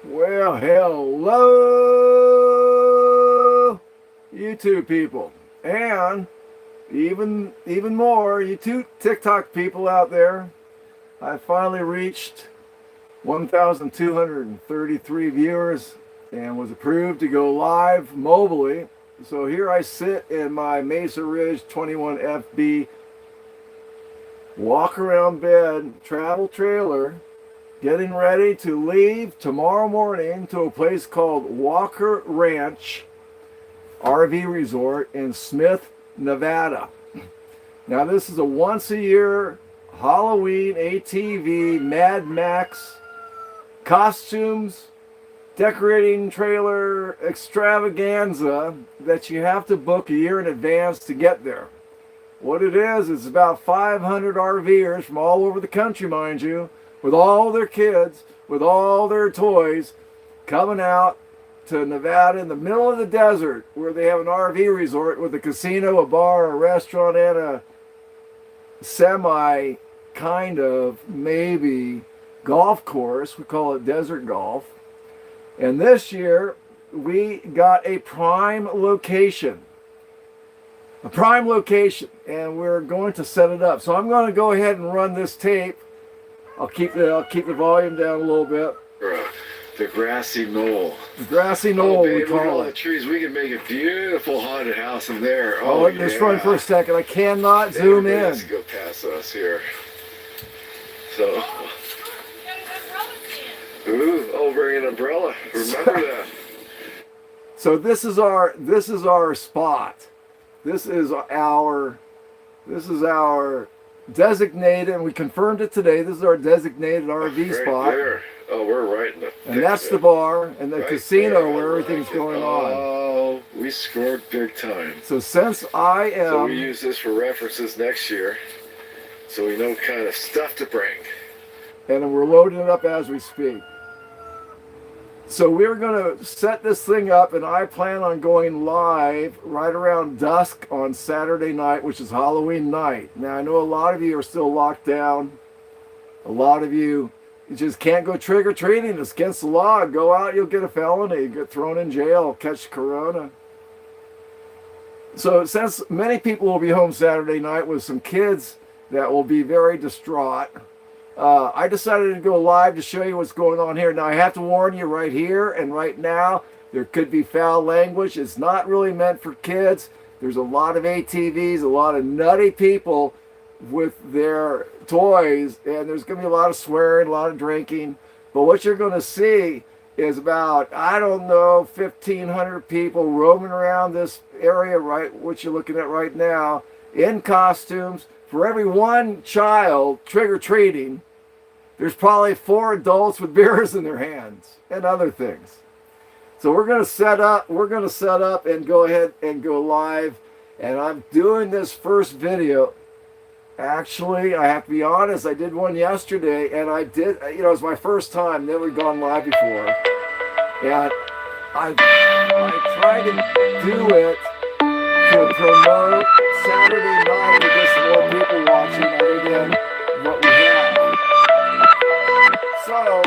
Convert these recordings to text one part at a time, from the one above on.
Well, hello, YouTube people, and even more, you two TikTok people out there. I finally reached 1,233 viewers and was approved to go live mobily. So here I sit in my Mesa Ridge 21FB walk around bed travel trailer, getting ready to leave tomorrow morning to a place called Walker Ranch RV Resort in Smith, Nevada. Now this is a once a year Halloween ATV Mad Max costumes, decorating trailer extravaganza that you have to book a year in advance to get there. What it is about 500 RVers from all over the country, mind you, with all their kids, with all their toys, coming out to Nevada in the middle of the desert where they have an RV resort with a casino, a bar, a restaurant, and a semi kind of maybe golf course. We call it desert golf. And this year we got a prime location. And we're going to set it up. So I'm going to go ahead and run this tape. I'll keep the volume down a little bit. The grassy knoll. The grassy knoll, babe, we call all it. the trees. We can make a beautiful haunted house in there. Oh, just run for a second. I cannot zoom in. Let's go past us here. So. Ooh, I'll bring an umbrella. Remember that. So this is our spot. This is our designated, and we confirmed it today. This is our designated RV right spot. There. Oh, we're right in the and that's the bar and the right casino there. where everything's going on. Oh, we scored big time. So since I am... So we use this for references next year, so we know what kind of stuff to bring. And we're loading it up as we speak. So we're going to set this thing up, and I plan on going live right around dusk on Saturday night, which is Halloween night. Now, I know a lot of you are still locked down. A lot of you just can't go trick-or-treating. It's against the law. Go out, you'll get a felony, get thrown in jail, catch corona. So since many people will be home Saturday night with some kids that will be very distraught, I decided to go live to show you what's going on here. Now, I have to warn you right here and right now, there could be foul language. It's not really meant for kids. There's a lot of ATVs, a lot of nutty people with their toys, and there's going to be a lot of swearing, a lot of drinking. But what you're going to see is about, I don't know, 1,500 people roaming around this area, right, what you're looking at right now, in costumes. For every one child trick-or-treating, there's probably 4 adults with beers in their hands and other things. So we're going to set up and go ahead and go live. And I'm doing this first video. Actually, I have to be honest, I did one yesterday, and I did, it was my first time, never gone live before. And I tried to do it to promote Saturday night to get some more people watching other than what we have. So,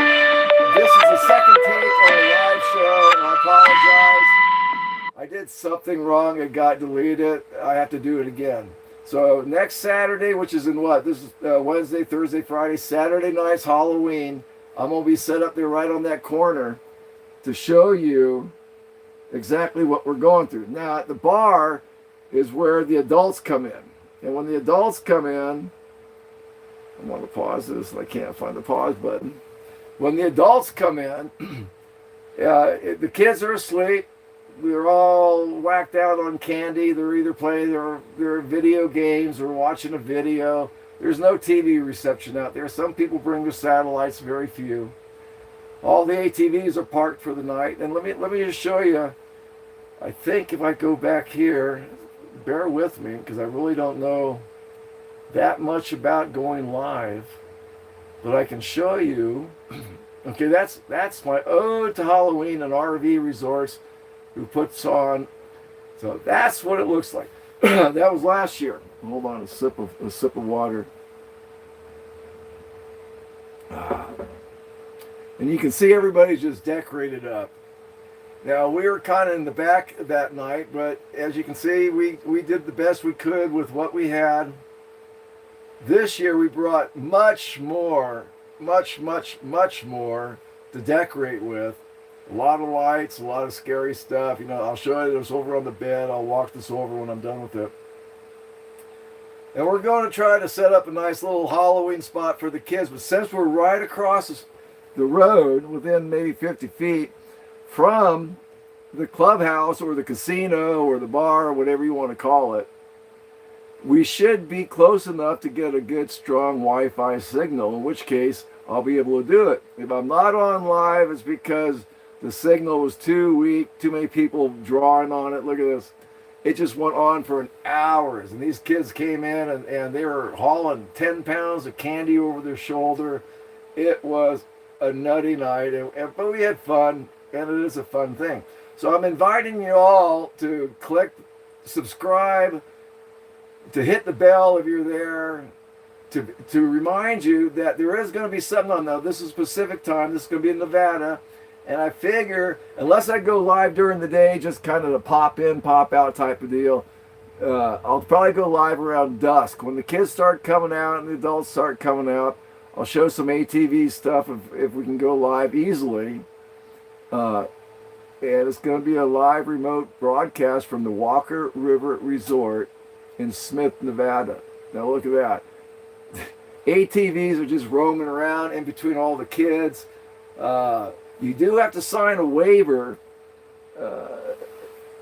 this is the second take on a live show, and I apologize. I did something wrong, it got deleted. I have to do it again. So, next Saturday, which is in what? This is Wednesday, Thursday, Friday, Saturday night's Halloween. I'm going to be set up there right on that corner to show you exactly what we're going through. Now, at the bar is where the adults come in. And when the adults come in, I want to pause this and I can't find the pause button. When the adults come in, the kids are asleep. They're all whacked out on candy. They're either playing their video games or watching a video. There's no TV reception out there. Some people bring their satellites, very few. All the ATVs are parked for the night. And let me just show you. I think if I go back here, bear with me because I really don't know that much about going live, but I can show you. Okay, that's my ode to Halloween and RV Resorts, who puts on. So that's what it looks like. That was last year. Hold on, a sip of water. And you can see everybody's just decorated up. Now, we were kind of in the back that night, but as you can see, we did the best we could with what we had. This year we brought much more, much more to decorate with. A lot of lights, a lot of scary stuff. You know, I'll show you this over on the bed. I'll walk this over when I'm done with it. And we're going to try to set up a nice little Halloween spot for the kids. But since we're right across the road, within maybe 50 feet from the clubhouse or the casino or the bar or whatever you want to call it, we should be close enough to get a good strong Wi-Fi signal, in which case I'll be able to do it. If I'm not on live, it's because the signal was too weak, too many people drawing on it. Look at this. It just went on for hours, and these kids came in and they were hauling 10 pounds of candy over their shoulder. It was a nutty night, but we had fun, and it is a fun thing. So I'm inviting you all to click subscribe, to hit the bell if you're there, to remind you that there is going to be something on. Now, this is Pacific time. This is going to be in Nevada. And I figure, unless I go live during the day, just kind of a pop in, pop out type of deal, I'll probably go live around dusk. When the kids start coming out and the adults start coming out, I'll show some ATV stuff if we can go live easily. And it's going to be a live remote broadcast from the Walker River Resort in Smith, Nevada. Now look at that. ATVs are just roaming around in between all the kids. You do have to sign a waiver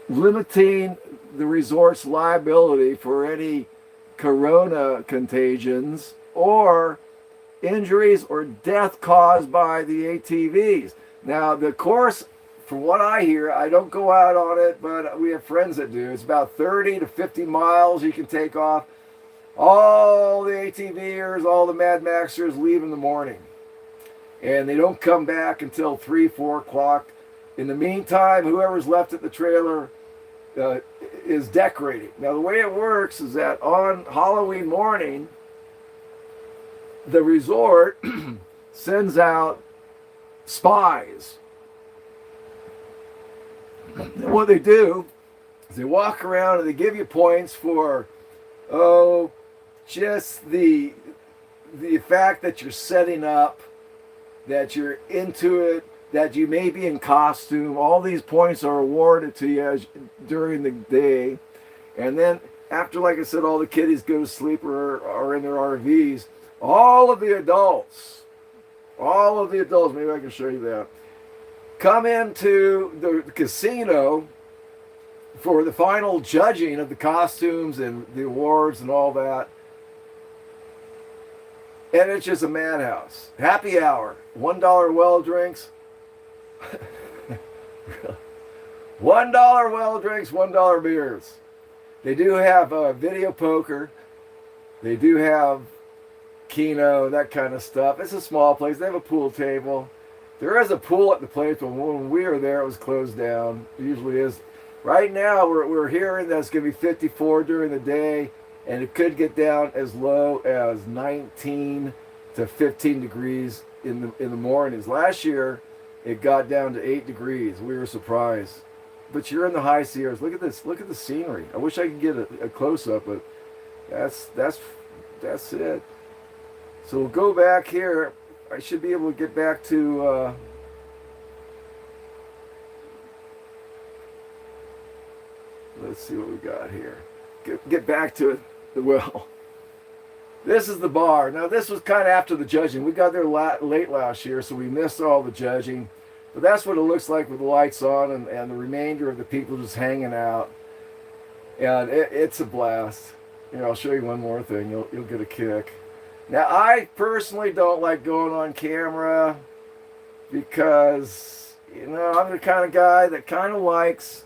limiting the resort's liability for any corona contagions or injuries or death caused by the ATVs. Now, the course, from what I hear, I don't go out on it, but we have friends that do. It's about 30 to 50 miles you can take off. All the ATVers, all the Mad Maxers leave in the morning. And they don't come back until 3, 4 o'clock. In the meantime, whoever's left at the trailer is decorating. Now, the way it works is that on Halloween morning, the resort sends out spies. And what they do is they walk around and they give you points for, just the fact that you're setting up, that you're into it, that you may be in costume. All these points are awarded to you during the day. And then after, like I said, all the kiddies go to sleep or are in their RVs, all of the adults, maybe I can show you that, come into the casino for the final judging of the costumes and the awards and all that. And it's just a madhouse. Happy hour. $1 well drinks. $1 well drinks, $1 beers. They do have video poker. They do have Keno, that kind of stuff. It's a small place. They have a pool table. There is a pool at the place, but when we were there, it was closed down. It usually is. Right now, we're hearing that it's going to be 54 during the day, and it could get down as low as 19 to 15 degrees in the mornings. Last year, it got down to 8 degrees. We were surprised. But you're in the high Sierras. Look at this. Look at the scenery. I wish I could get a close-up, but that's it. So we'll go back here. I should be able to get back to... let's see what we got here. Get back to it. Well, this is the bar. Now, this was kind of after the judging. We got there late last year, so we missed all the judging. But that's what it looks like with the lights on and the remainder of the people just hanging out. And it's a blast. Here, I'll show you one more thing. You'll get a kick. Now, I personally don't like going on camera because, I'm the kind of guy that kind of likes...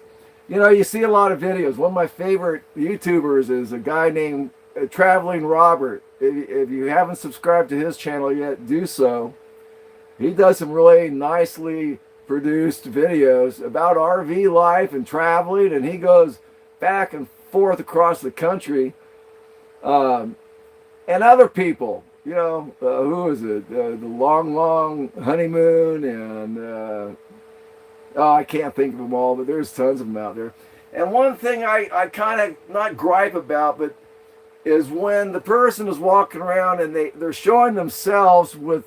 you see a lot of videos. One of my favorite YouTubers is a guy named Traveling Robert. If you haven't subscribed to his channel yet, do so. He does some really nicely produced videos about RV life and traveling, and he goes back and forth across the country. And other people, who is it? The Long Long Honeymoon, and I can't think of them all, but there's tons of them out there. And one thing I kind of not gripe about, but is when the person is walking around and they're showing themselves with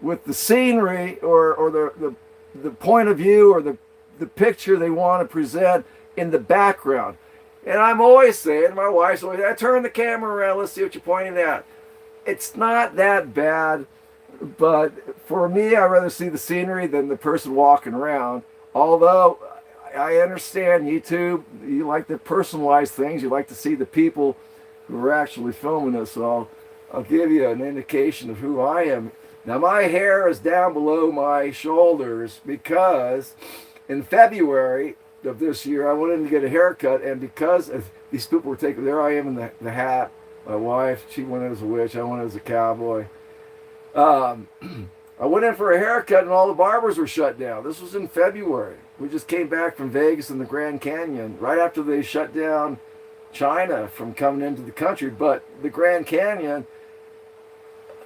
the scenery or the point of view or the picture they want to present in the background. And I'm always saying, my wife's always, I turn the camera around, let's see what you're pointing at. It's not that bad, but for me, I'd rather see the scenery than the person walking around. Although I understand YouTube, you like to personalize things, you like to see the people who are actually filming this, so I'll give you an indication of who I am. Now my hair is down below my shoulders because in February of this year I went in to get a haircut, and because of these people were taking, there I am in the hat, my wife, she went in as a witch, I went as a cowboy. I went in for a haircut and all the barbers were shut down. This was in February. We just came back from Vegas and the Grand Canyon right after they shut down China from coming into the country. But the Grand Canyon,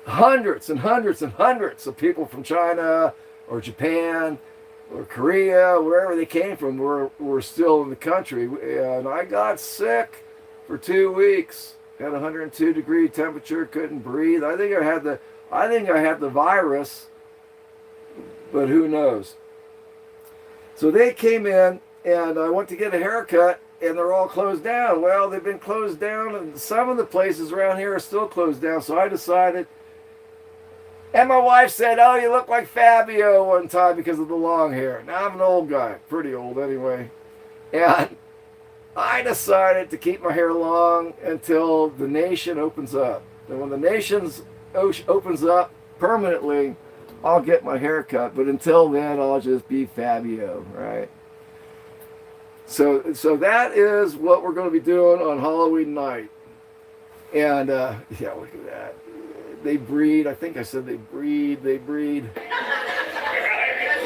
hundreds and hundreds and hundreds of people from China or Japan or Korea, wherever they came from, were still in the country. And I got sick for 2 weeks. Had 102-degree temperature, couldn't breathe. I think I had the virus, but who knows? So they came in, and I went to get a haircut, and they're all closed down. Well, they've been closed down, and some of the places around here are still closed down. So I decided, and my wife said, "Oh, you look like Fabio," one time because of the long hair. Now I'm an old guy, pretty old anyway, and I decided to keep my hair long until the nation opens up. And when the nation opens up permanently, I'll get my hair cut. But until then, I'll just be Fabio, right? So that is what we're going to be doing on Halloween night. And yeah, look at that. They breed. I think I said they breed. They breed. We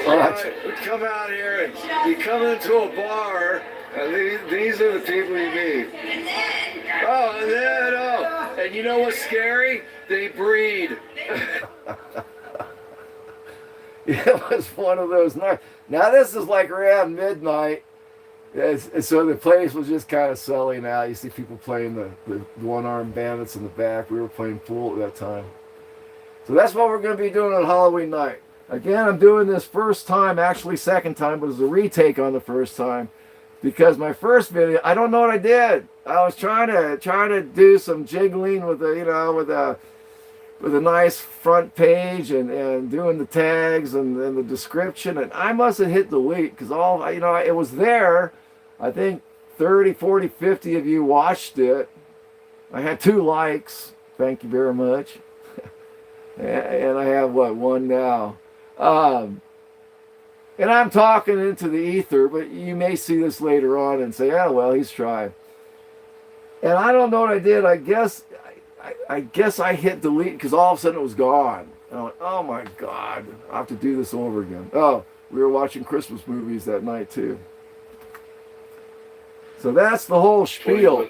come out here and you come into a bar, and these are the people you meet. And you know what's scary? They breed. It was one of those nights. Now this is like around midnight, and so the place was just kind of selling out. You see people playing the one-armed bandits in the back. We were playing pool at that time. So that's what we're going to be doing on Halloween night. Again, I'm doing this first time, actually second time, but it's a retake on the first time. Because my first video, I don't know what I did. I was trying to do some jiggling with a nice front page and doing the tags and the description, and I must have hit delete because it was there. I think 30, 40, 50 of you watched it. I had 2 likes. Thank you very much. And I have one now. And I'm talking into the ether, but you may see this later on and say, "Oh, well, he's trying." And I don't know what I did. I guess I hit delete because all of a sudden it was gone. And I went, "Oh my God, I have to do this over again." Oh, we were watching Christmas movies that night too. So that's the whole spiel.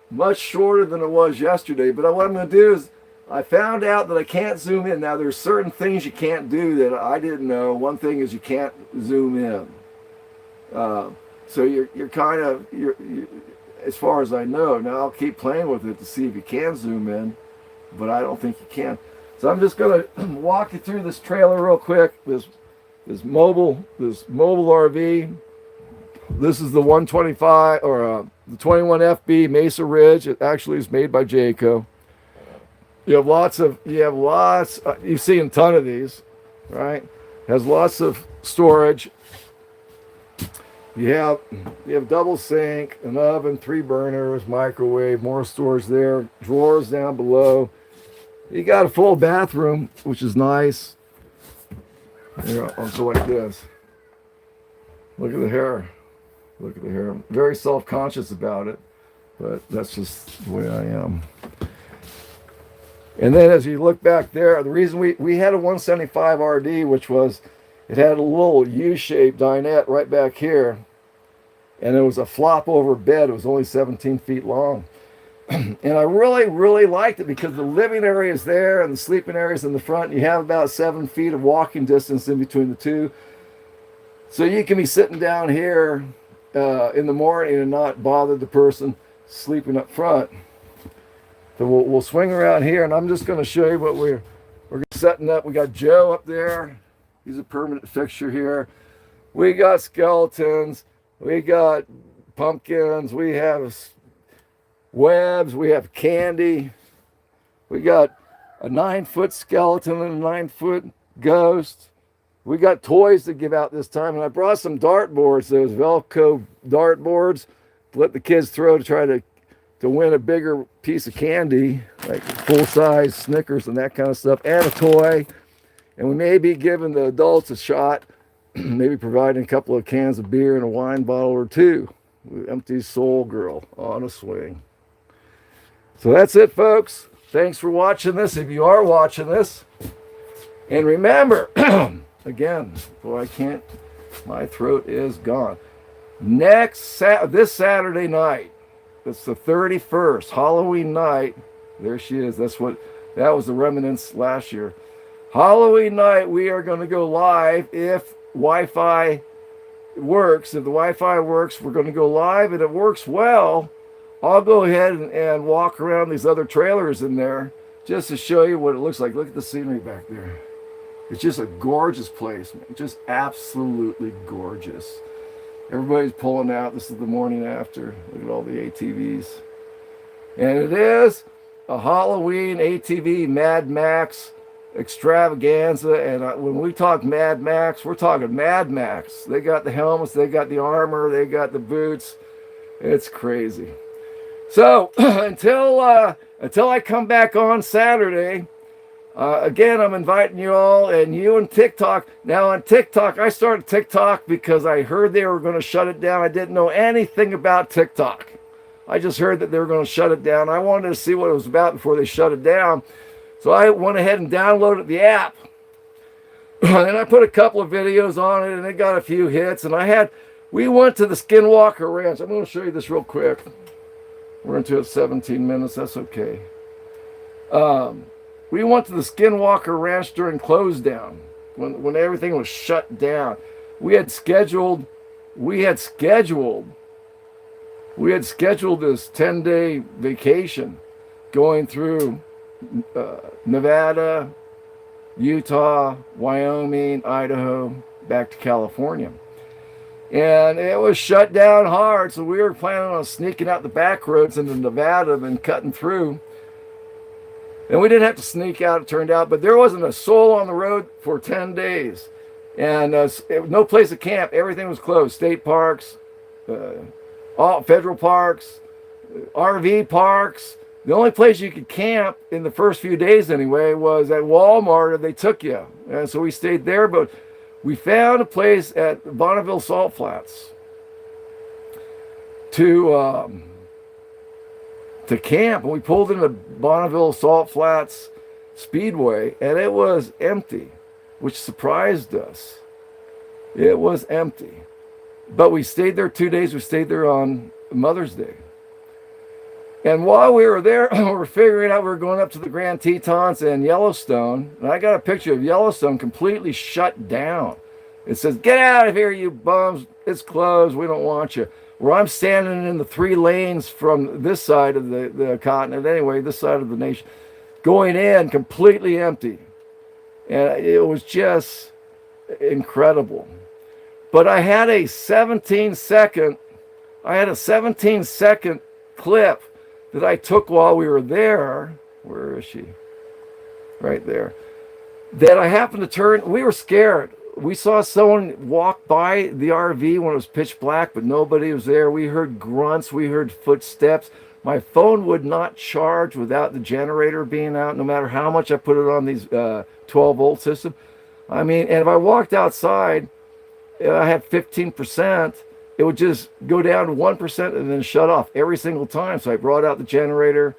Much shorter than it was yesterday. But what I'm going to do is, I found out that I can't zoom in. Now, there's certain things you can't do that I didn't know. One thing is you can't zoom in. So you're kind of, as far as I know. Now, I'll keep playing with it to see if you can zoom in, but I don't think you can. So I'm just going to walk you through this trailer real quick. This mobile RV. This is the 125 or the 21 FB Mesa Ridge. It actually is made by Jayco. You've seen a ton of these, right? Has lots of storage. You have double sink, an oven, 3 burners, microwave, more storage there, drawers down below. You got a full bathroom, which is nice. I'll go like this. Look at the hair. Look at the hair. I'm very self-conscious about it, but that's just the way I am. And then as you look back there, the reason we had a 175 RD, which was, it had a little U-shaped dinette right back here. And it was a flop over bed. It was only 17 feet long. And I really liked it because the living area is there and the sleeping area is in the front. You have about 7 feet of walking distance in between the two. So you can be sitting down here in the morning and not bother the person sleeping up front. So we'll swing around here, and I'm just going to show you what we're setting up. We got Joe up there. He's a permanent fixture here. We got skeletons. We got pumpkins. We have webs. We have candy. We got a 9-foot skeleton and a 9-foot ghost. We got toys to give out this time, and I brought some dart boards, those Velcro dart boards, to let the kids throw to try to win a bigger piece of candy, like full-size Snickers and that kind of stuff, and a toy. And we may be giving the adults a shot, maybe providing a couple of cans of beer and a wine bottle or two. Empty Soul Girl on a swing. So that's it, folks. Thanks for watching this, if you are watching this. And remember, again, boy, I can't, my throat is gone. This Saturday night, it's the 31st, Halloween night. There she is. That was the remnants last year. Halloween night, we are going to go live if Wi-Fi works. If the Wi-Fi works, we're going to go live, and it works well. I'll go ahead and walk around these other trailers in there just to show you what it looks like. Look at the scenery back there. It's just a gorgeous place, man. Just absolutely gorgeous. Everybody's pulling out. This is the morning after. Look at all the ATVs. And it is a Halloween ATV Mad Max extravaganza. And when we talk Mad Max, we're talking Mad Max. They got the helmets, they got the armor, they got the boots. It's crazy. So until I come back on Saturday, again, I'm inviting you all, and you and TikTok. Now on TikTok, I started TikTok because I heard they were going to shut it down. I didn't know anything about TikTok. I just heard that they were going to shut it down. I wanted to see what it was about before they shut it down. So I went ahead and downloaded the app. And I put a couple of videos on it, and it got a few hits. And we went to the Skinwalker Ranch. I'm going to show you this real quick. We're into it 17 minutes. That's okay. We went to the Skinwalker Ranch during close down, when everything was shut down. We had scheduled this 10-day vacation going through Nevada, Utah, Wyoming, Idaho, back to California. And it was shut down hard, so we were planning on sneaking out the back roads into Nevada and cutting through. And we didn't have to sneak out, it turned out, but there wasn't a soul on the road for 10 days. And no place to camp. Everything was closed. State parks, all federal parks, RV parks. The only place you could camp in the first few days anyway was at Walmart, and they took you. And so we stayed there, but we found a place at Bonneville Salt Flats to camp. And we pulled into Bonneville Salt Flats Speedway, and it was empty, which surprised us. It was empty. But we stayed there 2 days. We stayed there on Mother's Day. And while we were there, we were figuring out we were going up to the Grand Tetons and Yellowstone. And I got a picture of Yellowstone completely shut down. It says, "Get out of here, you bums. It's closed. We don't want you." Where I'm standing in the 3 lanes from this side of the continent, anyway, this side of the nation, going in completely empty. And it was just incredible. But I had a 17-second clip that I took while we were there. Where is she? Right there. That I happened to turn. We were scared. We saw someone walk by the RV when it was pitch black, but nobody was there. We heard grunts. We heard footsteps. My phone would not charge without the generator being out, no matter how much I put it on these 12-volt system. I mean, and if I walked outside, I had 15%, it would just go down to 1% and then shut off every single time. So I brought out the generator,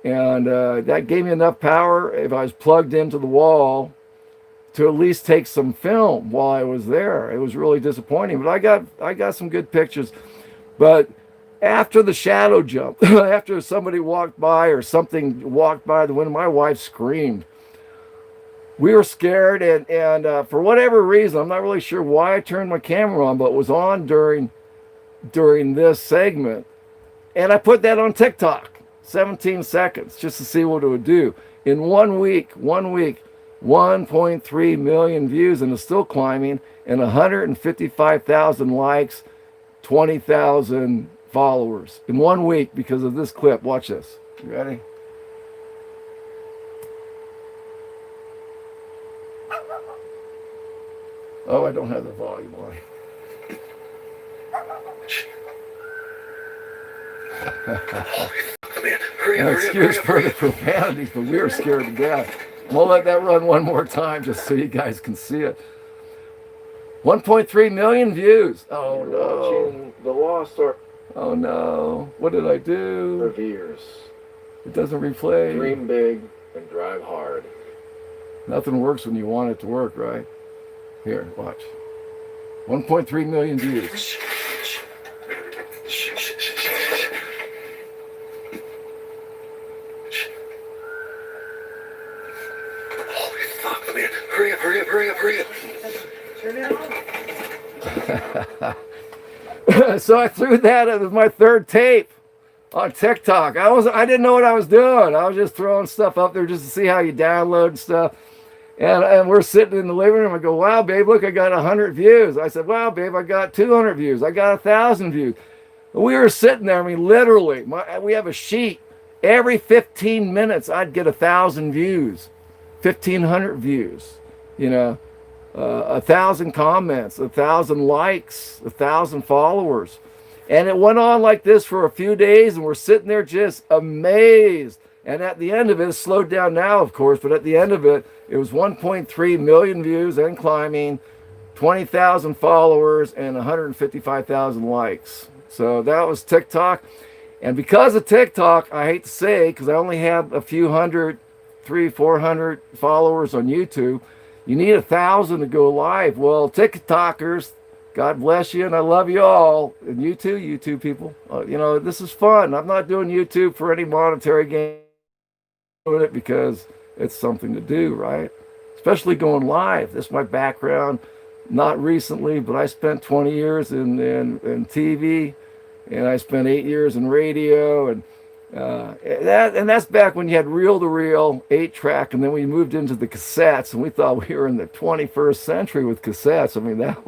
and that gave me enough power if I was plugged into the wall to at least take some film while I was there. It was really disappointing, but I got some good pictures. But after the shadow jump, after somebody walked by or something walked by the window, my wife screamed. We were scared, and for whatever reason, I'm not really sure why I turned my camera on, but it was on during this segment. And I put that on TikTok, 17 seconds, just to see what it would do. In 1 week, 1.3 million views, and it's still climbing, and 155,000 likes, 20,000 followers in 1 week because of this clip. Watch this. You ready? Oh, I don't have the volume on. Man, hurry up, Excuse for the profanities, but we were scared to death. We'll let that run one more time just so you guys can see it. 1.3 million views. Oh no. Watching the Lost Ark Oh no. What did I do? Reveres. It doesn't replay. Dream big and drive hard. Nothing works when you want it to work, right? Here, watch. 1.3 million views. Holy fuck, man. Hurry up, hurry up, hurry up, hurry up. Turn it on. So I threw that as my third tape on TikTok. I didn't know what I was doing. I was just throwing stuff up there just to see how you download and stuff. And we're sitting in the living room. I go, wow, babe, look, I got 100 views. I said, wow, babe, I got 200 views. I got 1,000 views. We were sitting there. I mean, literally, we have a sheet. Every 15 minutes, I'd get 1,000 views, 1,500 views, 1,000 comments, 1,000 likes, 1,000 followers. And it went on like this for a few days, and we're sitting there just amazed. And at the end of it, it's slowed down now, of course, but at the end of it, it was 1.3 million views and climbing, 20,000 followers, and 155,000 likes. So that was TikTok. And because of TikTok, I hate to say, because I only have a few hundred, 300-400 followers on YouTube, you need 1,000 to go live. Well, TikTokers, God bless you, and I love you all. And you too, YouTube people. This is fun. I'm not doing YouTube for any monetary gain. I'm doing it because it's something to do, right? Especially going live. This is my background. Not recently, but I spent 20 years in TV, and I spent 8 years in radio, and that's back when you had reel-to-reel, 8-track, and then we moved into the cassettes, and we thought we were in the 21st century with cassettes. I mean, that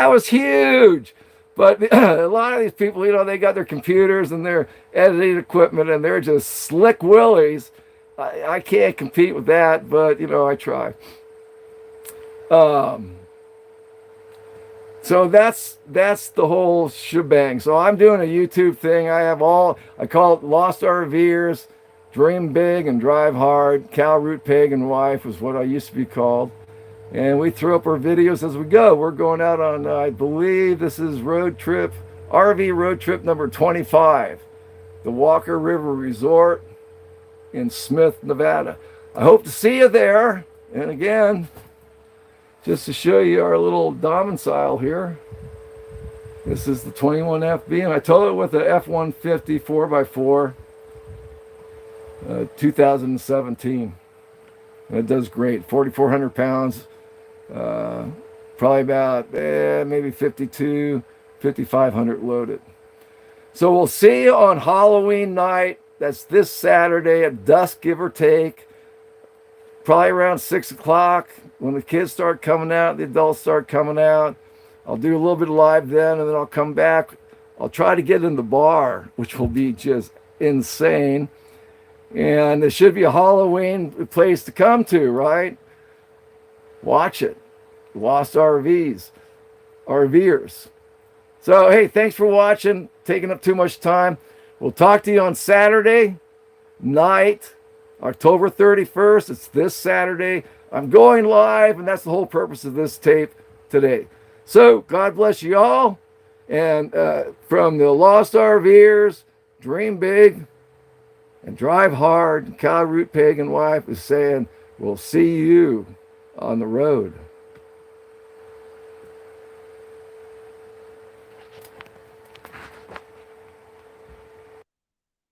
was huge. But a lot of these people, they got their computers and their editing equipment, and they're just slick willies. I can't compete with that, but I try. So that's the whole shebang. So I'm doing a YouTube thing. I call it Lost RVers, Dream Big and Drive Hard. Cal Root Pig and Wife was what I used to be called. And we throw up our videos as we go. We're going out on, I believe this is RV road trip number 25, the Walker River Resort in Smith, Nevada. I hope to see you there. And again, just to show you our little domicile here, this is the 21FB, and I towed it with a F-150 4x4, 2017. And it does great, 4,400 pounds, probably about maybe 5,500 loaded. So we'll see you on Halloween night. That's this Saturday at dusk, give or take. Probably around 6 o'clock when the kids start coming out, the adults start coming out. I'll do a little bit of live then, and then I'll come back. I'll try to get in the bar, which will be just insane. And it should be a Halloween place to come to, right? Watch it. Lost RVers. So, hey, thanks for watching. Taking up too much time. We'll talk to you on Saturday night, October 31st. It's this Saturday. I'm going live, and that's the whole purpose of this tape today. So, God bless you all. And from the Lost RVers, Dream Big and Drive Hard, Cal Root Pig and Wife is saying, we'll see you on the road.